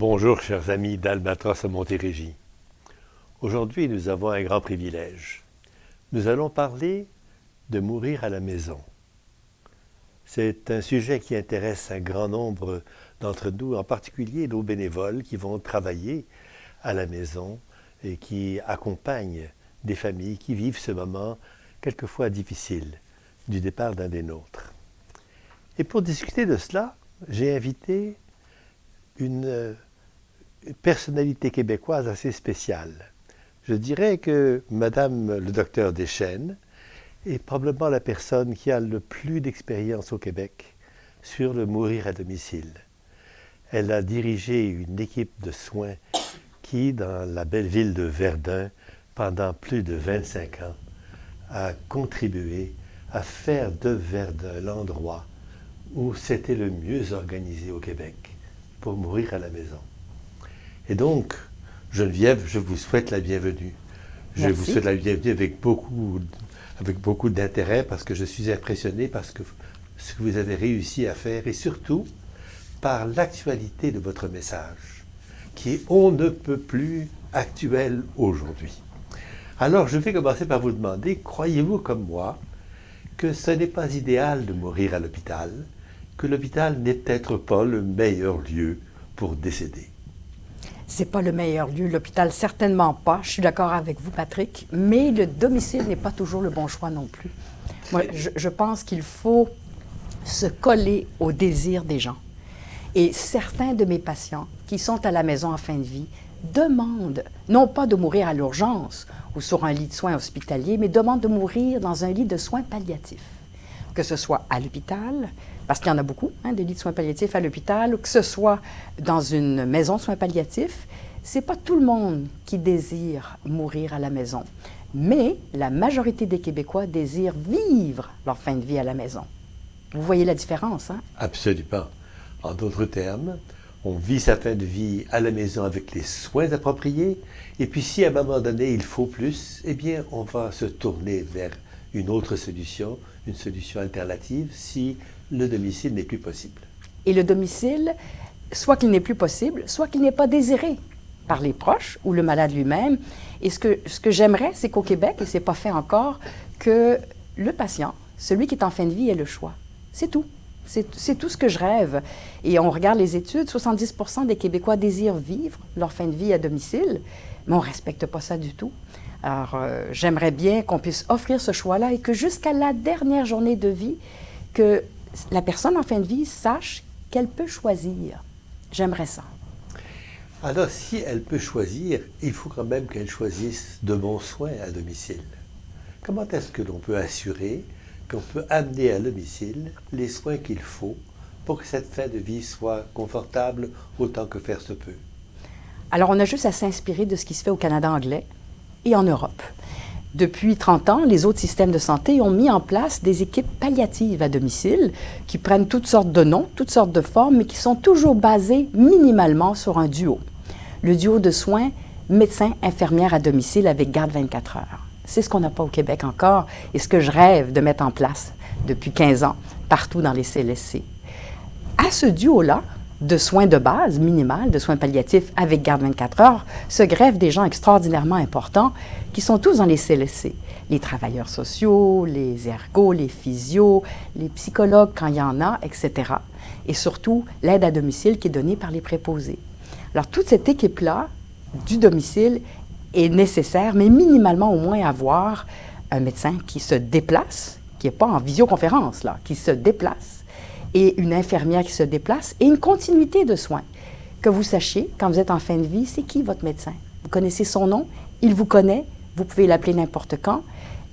Bonjour chers amis d'Albatros à Montérégie. Aujourd'hui nous avons un grand privilège. Nous allons parler de mourir à la maison. C'est un sujet qui intéresse un grand nombre d'entre nous, en particulier nos bénévoles qui vont travailler à la maison et qui accompagnent des familles qui vivent ce moment quelquefois difficile du départ d'un des nôtres. Et pour discuter de cela, j'ai invité une personnalité québécoise assez spéciale. Je dirais que Madame le docteur Deschênes est probablement la personne qui a le plus d'expérience au Québec sur le mourir à domicile. Elle a dirigé une équipe de soins qui, dans la belle ville de Verdun, pendant plus de 25 ans, a contribué à faire de Verdun l'endroit où c'était le mieux organisé au Québec pour mourir à la maison. Et donc, Geneviève, je vous souhaite la bienvenue. Merci. Je vous souhaite la bienvenue avec beaucoup d'intérêt parce que je suis impressionné par ce que vous avez réussi à faire et surtout par l'actualité de votre message, qui est on ne peut plus actuel aujourd'hui. Alors, je vais commencer par vous demander, croyez-vous comme moi que ce n'est pas idéal de mourir à l'hôpital, que l'hôpital n'est peut-être pas le meilleur lieu pour décéder? C'est pas le meilleur lieu, l'hôpital, certainement pas. Je suis d'accord avec vous, Patrick, mais le domicile n'est pas toujours le bon choix non plus. Moi, je pense qu'il faut se coller au désir des gens. Et certains de mes patients qui sont à la maison en fin de vie demandent, non pas de mourir à l'urgence ou sur un lit de soins hospitalier, mais demandent de mourir dans un lit de soins palliatifs. Que ce soit à l'hôpital, parce qu'il y en a beaucoup, des lits de soins palliatifs à l'hôpital, ou que ce soit dans une maison de soins palliatifs, c'est pas tout le monde qui désire mourir à la maison. Mais la majorité des Québécois désirent vivre leur fin de vie à la maison. Vous voyez la différence, hein? Absolument. En d'autres termes, on vit sa fin de vie à la maison avec les soins appropriés, et puis si à un moment donné il faut plus, eh bien on va se tourner vers une autre solution, une solution alternative, si le domicile n'est plus possible. Et le domicile, soit qu'il n'est plus possible, soit qu'il n'est pas désiré par les proches ou le malade lui-même. Et ce que j'aimerais, c'est qu'au Québec, et ce n'est pas fait encore, que le patient, celui qui est en fin de vie, ait le choix. C'est tout. C'est tout ce que je rêve. Et on regarde les études, 70% des Québécois désirent vivre leur fin de vie à domicile, mais on ne respecte pas ça du tout. Alors, j'aimerais bien qu'on puisse offrir ce choix-là et que jusqu'à la dernière journée de vie, que la personne en fin de vie sache qu'elle peut choisir. J'aimerais ça. Alors, si elle peut choisir, il faut quand même qu'elle choisisse de bons soins à domicile. Comment est-ce que l'on peut assurer qu'on peut amener à domicile les soins qu'il faut pour que cette fin de vie soit confortable autant que faire se peut? Alors, on a juste à s'inspirer de ce qui se fait au Canada anglais et en Europe. Depuis 30 ans, les autres systèmes de santé ont mis en place des équipes palliatives à domicile qui prennent toutes sortes de noms, toutes sortes de formes, mais qui sont toujours basées minimalement sur un duo. Le duo de soins médecin-infirmière à domicile avec garde 24 heures. C'est ce qu'on n'a pas au Québec encore et ce que je rêve de mettre en place depuis 15 ans partout dans les CLSC. À ce duo-là, de soins de base minimales, de soins palliatifs avec garde 24 heures, se greffent des gens extraordinairement importants qui sont tous dans les CLSC. Les travailleurs sociaux, les ergos, les physios, les psychologues quand il y en a, etc. Et surtout, l'aide à domicile qui est donnée par les préposés. Alors, toute cette équipe-là du domicile est nécessaire, mais minimalement au moins avoir un médecin qui se déplace, qui n'est pas en visioconférence, là, qui se déplace, et une infirmière qui se déplace, et une continuité de soins. Que vous sachiez, quand vous êtes en fin de vie, c'est qui votre médecin? Vous connaissez son nom, il vous connaît, vous pouvez l'appeler n'importe quand,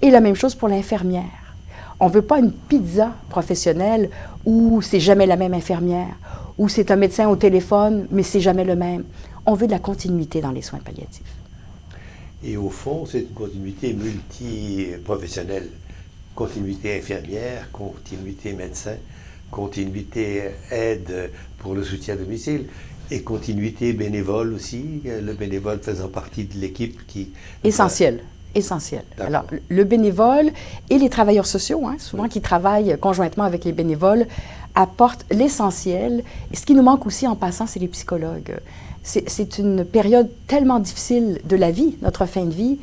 et la même chose pour l'infirmière. On ne veut pas une pizza professionnelle où c'est jamais la même infirmière, où c'est un médecin au téléphone, mais c'est jamais le même. On veut de la continuité dans les soins palliatifs. Et au fond, c'est une continuité multiprofessionnelle. Continuité infirmière, continuité médecin, continuité aide pour le soutien à domicile et continuité bénévole aussi, le bénévole faisant partie de l'équipe qui... Essentiel. Alors, le bénévole et les travailleurs sociaux, souvent qui travaillent conjointement avec les bénévoles, apportent l'essentiel. Et ce qui nous manque aussi en passant, c'est les psychologues. C'est une période tellement difficile de la vie, notre fin de vie,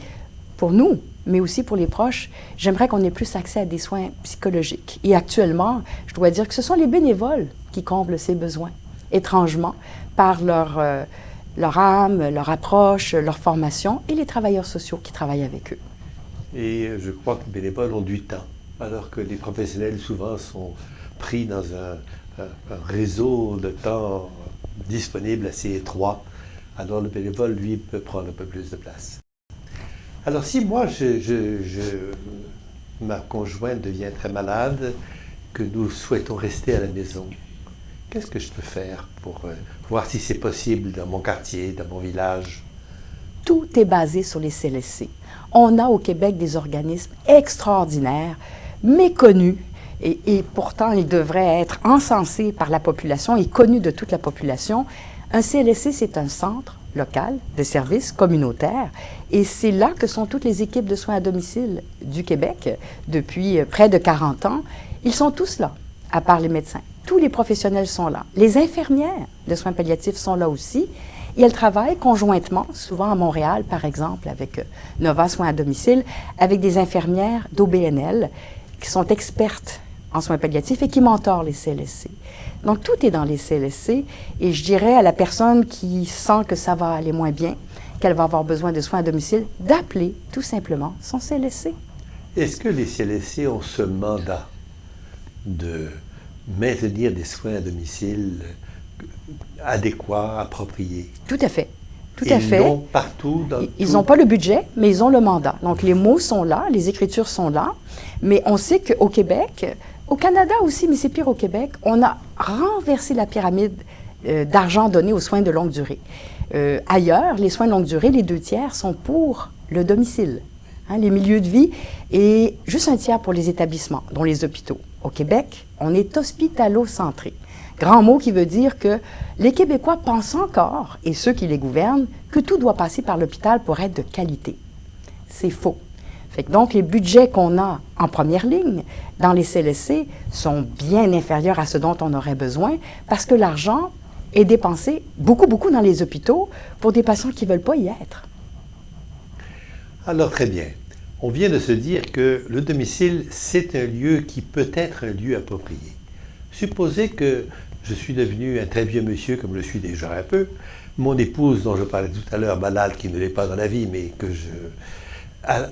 pour nous, mais aussi pour les proches. J'aimerais qu'on ait plus accès à des soins psychologiques. Et actuellement, je dois dire que ce sont les bénévoles qui comblent ces besoins, étrangement, par leur âme, leur approche, leur formation, et les travailleurs sociaux qui travaillent avec eux. Et je crois que les bénévoles ont du temps, alors que les professionnels souvent sont pris dans un réseau de temps disponible assez étroit. Alors le bénévole, lui, peut prendre un peu plus de place. Alors si moi, ma conjointe devient très malade, que nous souhaitons rester à la maison, qu'est-ce que je peux faire pour voir si c'est possible dans mon quartier, dans mon village? Tout est basé sur les CLSC. On a au Québec des organismes extraordinaires, méconnus, et pourtant ils devraient être encensés par la population et connus de toute la population. Un CLSC, c'est un centre local de services communautaires, et c'est là que sont toutes les équipes de soins à domicile du Québec depuis près de 40 ans. Ils sont tous là, à part les médecins. Tous les professionnels sont là. Les infirmières de soins palliatifs sont là aussi. Et elles travaillent conjointement, souvent à Montréal, par exemple, avec Nova Soins à domicile, avec des infirmières d'OBNL qui sont expertes en soins palliatifs et qui mentorent les CLSC. Donc, tout est dans les CLSC. Et je dirais à la personne qui sent que ça va aller moins bien, qu'elle va avoir besoin de soins à domicile, d'appeler tout simplement son CLSC. Est-ce que les CLSC ont ce mandat de maintenir des soins à domicile adéquats, appropriés? Tout à fait. Tout à fait. Ils l'ont partout dans Ils n'ont pas le budget, mais ils ont le mandat. Donc, les mots sont là, les écritures sont là. Mais on sait qu'au Québec, au Canada aussi, mais c'est pire au Québec, on a renversé la pyramide d'argent donné aux soins de longue durée. Ailleurs, les soins de longue durée, les 2/3 sont pour le domicile, hein, les milieux de vie, et juste 1/3 pour les établissements, dont les hôpitaux. Au Québec, on est hospitalo-centré. Grand mot qui veut dire que les Québécois pensent encore, et ceux qui les gouvernent, que tout doit passer par l'hôpital pour être de qualité. C'est faux. Fait que donc, les budgets qu'on a en première ligne dans les CLSC sont bien inférieurs à ce dont on aurait besoin parce que l'argent est dépensé beaucoup dans les hôpitaux pour des patients qui ne veulent pas y être. Alors, très bien. On vient de se dire que le domicile, c'est un lieu qui peut être un lieu approprié. Supposez que je suis devenu un très vieux monsieur, comme je suis déjà un peu. Mon épouse, dont je parlais tout à l'heure, malade, qui ne l'est pas dans la vie, mais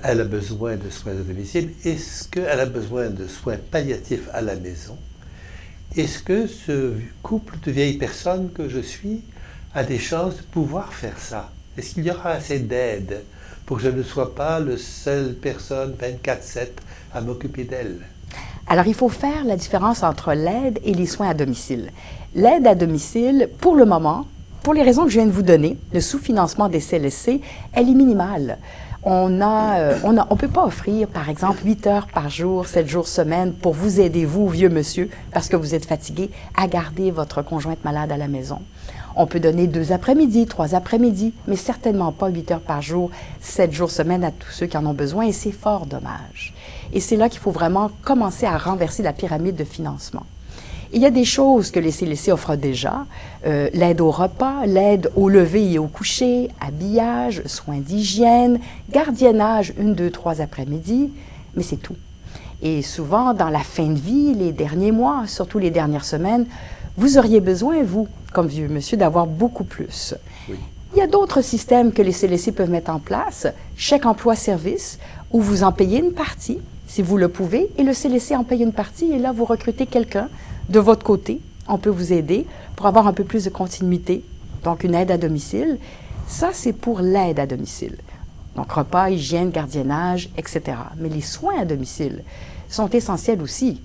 elle a besoin de soins à domicile. Est-ce qu'elle a besoin de soins palliatifs à la maison? Est-ce que ce couple de vieilles personnes que je suis a des chances de pouvoir faire ça? Est-ce qu'il y aura assez d'aide pour que je ne sois pas la seule personne 24/7 à m'occuper d'elle? Alors, il faut faire la différence entre l'aide et les soins à domicile. L'aide à domicile, pour le moment, pour les raisons que je viens de vous donner, le sous-financement des CLSC, elle est minimale. On ne peut pas offrir, par exemple, 8 heures par jour, 7 jours semaine pour vous aider, vous, vieux monsieur, parce que vous êtes fatigué, à garder votre conjointe malade à la maison. On peut donner 2 après-midi, 3 après-midi, mais certainement pas 8 heures par jour, 7 jours semaine à tous ceux qui en ont besoin, et c'est fort dommage. Et c'est là qu'il faut vraiment commencer à renverser la pyramide de financement. Il y a des choses que les CLSC offrent déjà, l'aide au repas, l'aide au lever et au coucher, habillage, soins d'hygiène, gardiennage 1, 2, 3 après-midi, mais c'est tout. Et souvent, dans la fin de vie, les derniers mois, surtout les dernières semaines, vous auriez besoin, vous, comme vieux monsieur, d'avoir beaucoup plus. Oui. Il y a d'autres systèmes que les CLSC peuvent mettre en place, chèque emploi-service, où vous en payez une partie, si vous le pouvez, et le CLSC en paye une partie, et là, vous recrutez quelqu'un de votre côté. On peut vous aider pour avoir un peu plus de continuité, donc une aide à domicile. Ça, c'est pour l'aide à domicile. Donc, repas, hygiène, gardiennage, etc. Mais les soins à domicile sont essentiels aussi.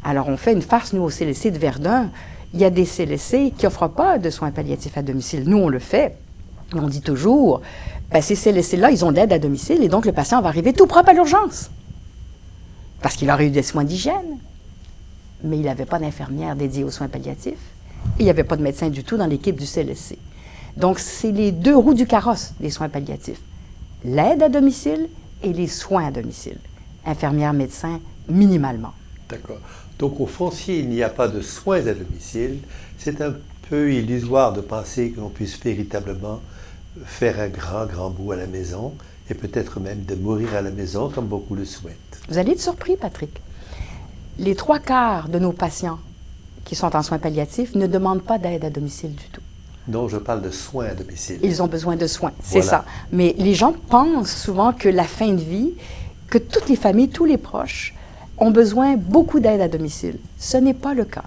Alors, on fait une farce, nous, au CLSC de Verdun. Il y a des CLSC qui n'offrent pas de soins palliatifs à domicile. Nous, on le fait. On dit toujours, ces CLSC-là, ils ont de l'aide à domicile et donc le patient va arriver tout propre à l'urgence. Parce qu'il aurait eu des soins d'hygiène, mais il n'avait pas d'infirmière dédiée aux soins palliatifs et il n'y avait pas de médecin du tout dans l'équipe du CLSC. Donc, c'est les 2 roues du carrosse des soins palliatifs. L'aide à domicile et les soins à domicile. Infirmière, médecin, minimalement. D'accord. Donc, au foncier, il n'y a pas de soins à domicile. C'est un peu illusoire de penser que l'on puisse véritablement faire un grand bout à la maison et peut-être même de mourir à la maison comme beaucoup le souhaitent. Vous allez être surpris, Patrick. Les 3/4 de nos patients qui sont en soins palliatifs ne demandent pas d'aide à domicile du tout. Non, je parle de soins à domicile. Ils ont besoin de soins, c'est Voilà. ça. Mais les gens pensent souvent que la fin de vie, que toutes les familles, tous les proches ont besoin beaucoup d'aide à domicile. Ce n'est pas le cas.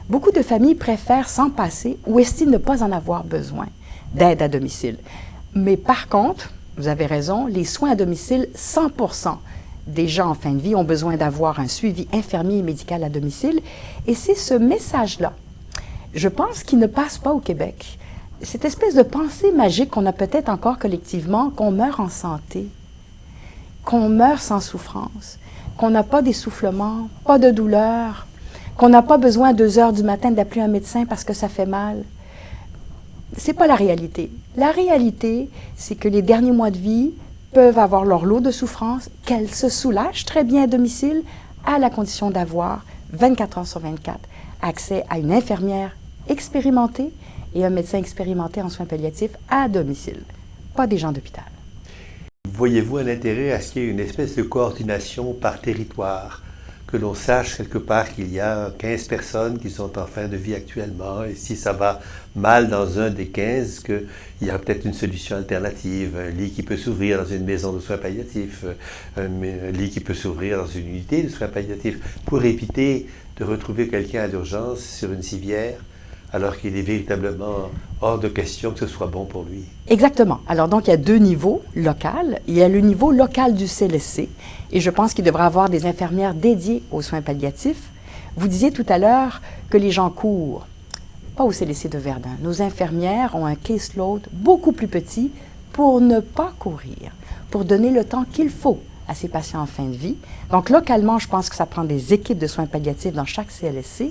Beaucoup de familles préfèrent s'en passer ou estiment ne pas en avoir besoin d'aide à domicile. Mais par contre, vous avez raison, les soins à domicile, 100% des gens en fin de vie ont besoin d'avoir un suivi infirmier et médical à domicile. Et c'est ce message-là, je pense, qui ne passe pas au Québec. Cette espèce de pensée magique qu'on a peut-être encore collectivement, qu'on meurt en santé, qu'on meurt sans souffrance, qu'on n'a pas d'essoufflement, pas de douleur, qu'on n'a pas besoin à 2 heures du matin d'appeler un médecin parce que ça fait mal. C'est pas la réalité. La réalité, c'est que les derniers mois de vie peuvent avoir leur lot de souffrance, qu'elles se soulagent très bien à domicile, à la condition d'avoir 24 heures sur 24 accès à une infirmière expérimentée et un médecin expérimenté en soins palliatifs à domicile, pas des gens d'hôpital. Voyez-vous un intérêt à ce qu'il y ait une espèce de coordination par territoire, que l'on sache quelque part qu'il y a 15 personnes qui sont en fin de vie actuellement, et si ça va mal dans un des 15, qu'il y a peut-être une solution alternative, un lit qui peut s'ouvrir dans une maison de soins palliatifs, un lit qui peut s'ouvrir dans une unité de soins palliatifs, pour éviter de retrouver quelqu'un à l'urgence sur une civière, alors qu'il est véritablement hors de question que ce soit bon pour lui. Exactement. Alors donc, il y a 2 niveaux locaux. Il y a le niveau local du CLSC, et je pense qu'il devrait y avoir des infirmières dédiées aux soins palliatifs. Vous disiez tout à l'heure que les gens courent. Pas au CLSC de Verdun. Nos infirmières ont un caseload beaucoup plus petit pour ne pas courir, pour donner le temps qu'il faut à ces patients en fin de vie. Donc, localement, je pense que ça prend des équipes de soins palliatifs dans chaque CLSC,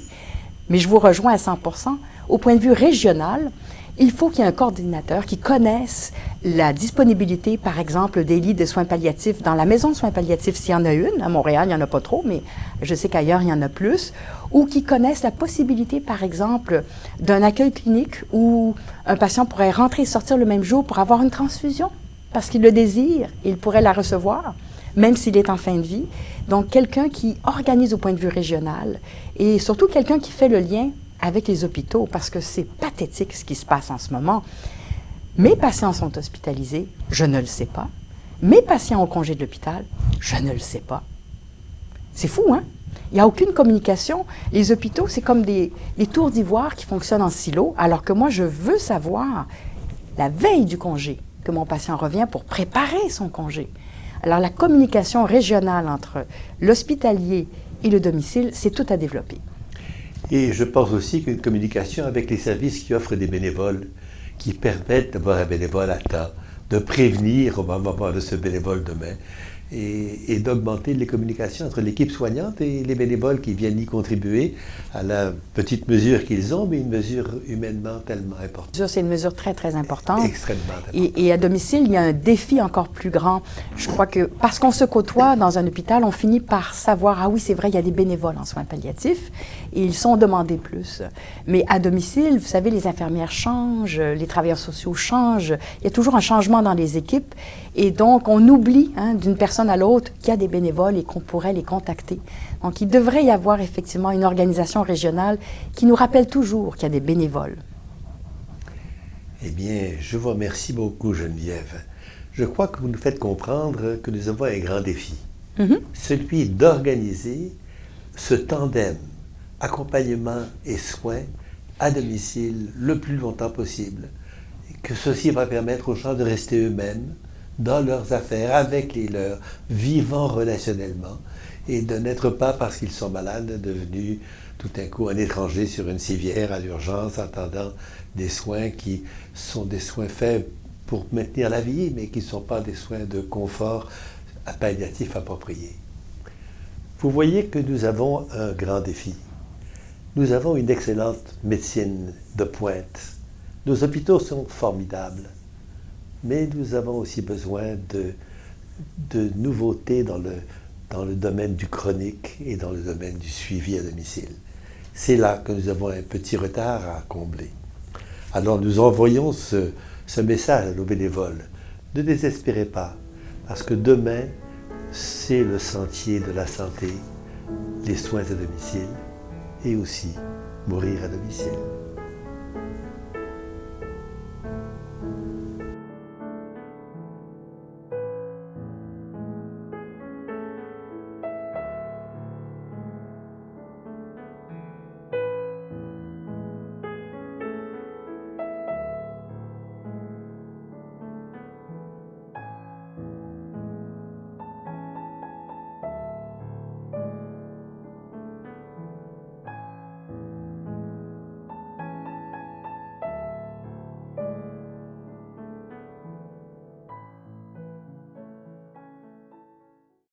mais je vous rejoins à 100%. Au point de vue régional, il faut qu'il y ait un coordinateur qui connaisse la disponibilité, par exemple, des lits de soins palliatifs dans la maison de soins palliatifs, s'il y en a une. À Montréal, il n'y en a pas trop, mais je sais qu'ailleurs, il y en a plus. Ou qui connaisse la possibilité, par exemple, d'un accueil clinique où un patient pourrait rentrer et sortir le même jour pour avoir une transfusion, parce qu'il le désire, et il pourrait la recevoir, même s'il est en fin de vie. Donc, quelqu'un qui organise au point de vue régional, et surtout quelqu'un qui fait le lien avec les hôpitaux, parce que c'est pathétique ce qui se passe en ce moment. Mes patients sont hospitalisés, je ne le sais pas. Mes patients ont congé de l'hôpital, je ne le sais pas. C'est fou, hein? Il n'y a aucune communication. Les hôpitaux, c'est comme des tours d'ivoire qui fonctionnent en silo, alors que moi, je veux savoir, la veille du congé, que mon patient revient pour préparer son congé. Alors, la communication régionale entre l'hospitalier et le domicile, c'est tout à développer. Et je pense aussi qu'une communication avec les services qui offrent des bénévoles, qui permettent d'avoir un bénévole à temps, de prévenir au moment de ce bénévole demain, et d'augmenter les communications entre l'équipe soignante et les bénévoles qui viennent y contribuer à la petite mesure qu'ils ont, mais une mesure humainement tellement importante. C'est une mesure très, très importante. Extrêmement importante. Et à domicile, il y a un défi encore plus grand. Je crois que parce qu'on se côtoie dans un hôpital, on finit par savoir, ah oui, c'est vrai, il y a des bénévoles en soins palliatifs et ils sont demandés plus. Mais à domicile, vous savez, les infirmières changent, les travailleurs sociaux changent. Il y a toujours un changement dans les équipes. Et donc, on oublie d'une personne à l'autre qu'il y a des bénévoles et qu'on pourrait les contacter. Donc, il devrait y avoir effectivement une organisation régionale qui nous rappelle toujours qu'il y a des bénévoles. Eh bien, je vous remercie beaucoup, Geneviève. Je crois que vous nous faites comprendre que nous avons un grand défi. Celui d'organiser ce tandem accompagnement et soins à domicile le plus longtemps possible. Et que ceci va permettre aux gens de rester eux-mêmes, dans leurs affaires, avec les leurs, vivant relationnellement, et de n'être pas, parce qu'ils sont malades, devenus tout d'un coup un étranger sur une civière à l'urgence, attendant des soins qui sont des soins faits pour maintenir la vie, mais qui ne sont pas des soins de confort palliatif appropriés. Vous voyez que nous avons un grand défi. Nous avons une excellente médecine de pointe. Nos hôpitaux sont formidables. Mais nous avons aussi besoin de nouveautés dans le domaine du chronique et dans le domaine du suivi à domicile. C'est là que nous avons un petit retard à combler. Alors nous envoyons ce message à nos bénévoles. Ne désespérez pas, parce que demain, c'est le sentier de la santé, les soins à domicile et aussi mourir à domicile.